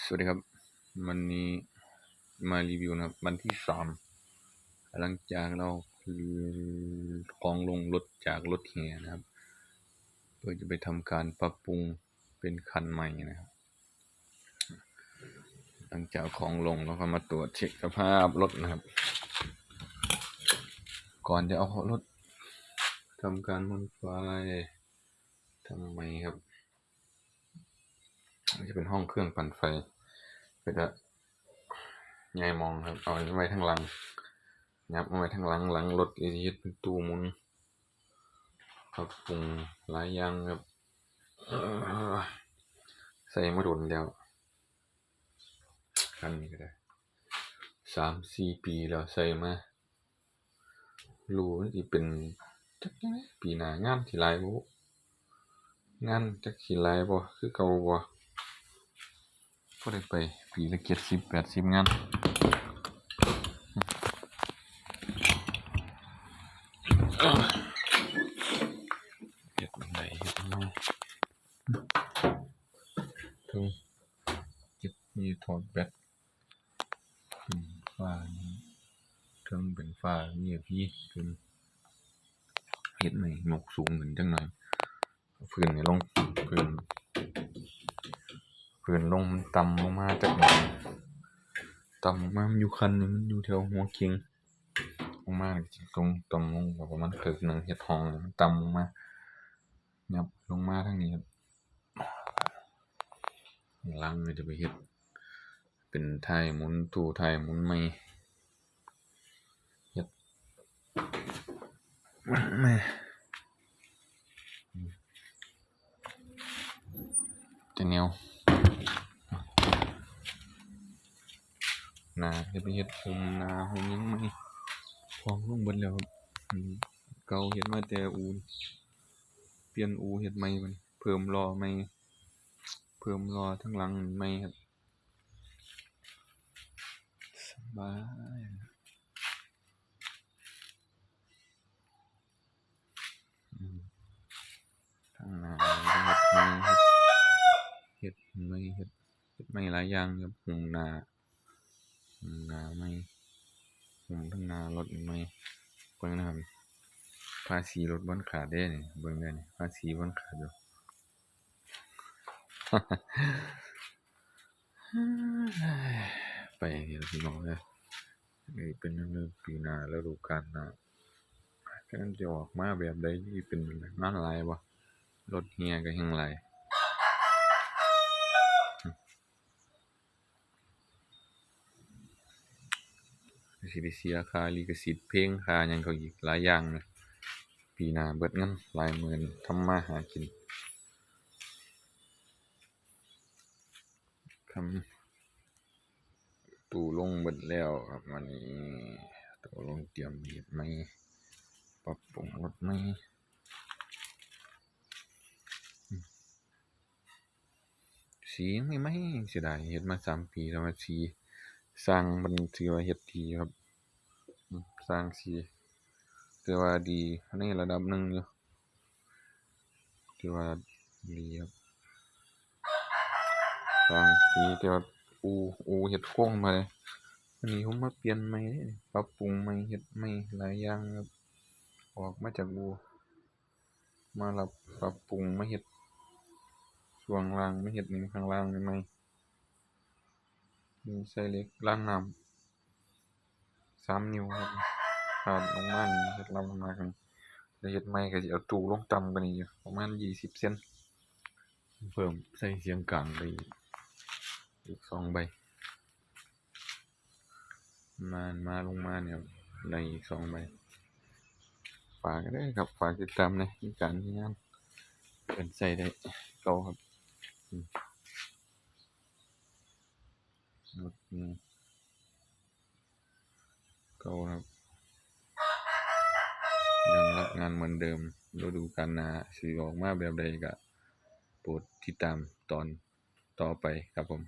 สวัสดีครับวันนี้มารีวิวนะครับวันที่3หลังจากเราของลงรถจากรถแห่นะครับเพื่อจะไปทำการปรับปรุงเป็นคันใหม่นะครับหลังจากของลงเราก็มาตรวจเช็คสภาพรถนะครับก่อนจะเอารถทำการมอดิฟายทำไมครับจะเป็นห้องเครื่องปั่นไฟก็จะย้ายมองครับเอาไว้ทั้งหลังยับเอาไว้ทั้งหลังรถอีทีเป็นตู้หมุนปรับปรุงหลายอย่างครับใส่มาโดนแล้วคันนี้ก็ได้3-4 ปีแล้วใส่มารู้ที่เป็นจักปีหน้างานที่หลายบ่งานจักสิหลายบ่คือเก่าบ่ได้ไปปีละ70-80งานเฮ็ดบันไดเฮ็ดมาถึงเก็บมีถอดแบตฟ้าถึงเป็นฟ้ามีพี่ขึ้นเฮ็ดใหม่ยกสูงขึ้นจังหน่อยพื้นนี่ลงพื้นลงมันต่ำลงมาจักหน่อยต่ำลงมามันอยู่คันนึงมันอยู่แถวหัวเคียงลงมาตรงต่ำลงประมาณครึ่งนึงเฮ็ดห้องมันต่ำลงมายับลงมาทางนี้ครับหลังก็จะไปเฮ็ดเป็นท้ายหมุนตู้ท้ายหมุนใหม่เฮ็ดแม่จะแนวหน้าจะไปเฮ็ดผมหน้าผมยังไม่พร้อมลงเบิดแล้วครับเก่าเฮ็ดมาแต่อูเปลี่ยนอูเฮ็ดใหม่บัดเพิ่มล้อใหม่เพิ่มล้อทั้งหลังใหม่ครับสบายทางหน้าเฮ็ดใหม่เฮ็ดใหม่หลายอย่างครับหุงหน้าใหม่หุงทั้งหน้ารถใหม่เบิ่งนะครับภาษีรถบ่ขาดเด้นี่เบิ่งได้นี่ภาษีบ่ขาดอยู่ ไปนี่ล่ะพี่น้องเอ้ยนี่เป็นเรื่องปีหน้าฤดูกาลหน้าจักมันจะออกมาแบบใดสิเป็นงานหลายบ่รถแห่ก็แฮ่งหลายสิไปเสียค่าลิขสิทธิ์เพลงค่าหยังเขาอีกหลายอย่างนะปีหน้าเบิดเงินหลายหมื่นทำมาหากินทำตู้ลงเบิดแล้วครับวันนี้ตู้ลงเตรียมเฮ็ดใหม่ปรับปรุงรถใหม่สียังใหม่ๆเสียดายเฮ็ดมา3 ปีแล้วว่าสีสร้างมันถือว่าเฮ็ดดีครับสร้างสีถือว่าดีในระดับหนึ่งอยู่ถือว่าดีครับสร้างสีแต่ว่าอูเฮ็ดโครงมาเลยอันนี้ผมมาเปลี่ยนใหม่เดะนี่ปรับปรุงใหม่เฮ็ดใหม่หลายอย่างครับออกมาจากอูมารับปรับปรุงมาเฮ็ดช่วงล่างมาเฮ็ดนี่ข้างล่างใหม่ๆนี่ใส่เหล็กรางน้ำ3 นิ้วครับขาดลงมานี่เฮ็ดรางลงมากันแล้วเฮ็ดใหม่ก็สิเอาตู้ลงต่ำกว่านี้อยู่ประมาณ20 เซนเพิ่มใส่เสียงกลางไปอีก2 ใบมาลงมาเนี่ยได้อีก2 ใบฝากเด้อครับฝากติดตามในการเฮ็ดงานเป็นใช้ได้เก่าครับรถเก่าครับยังรับงานเหมือนเดิมฤดูกาลหน้าสิออกมาแบบใดก็โปรดติดตามตอนต่อไปครับผม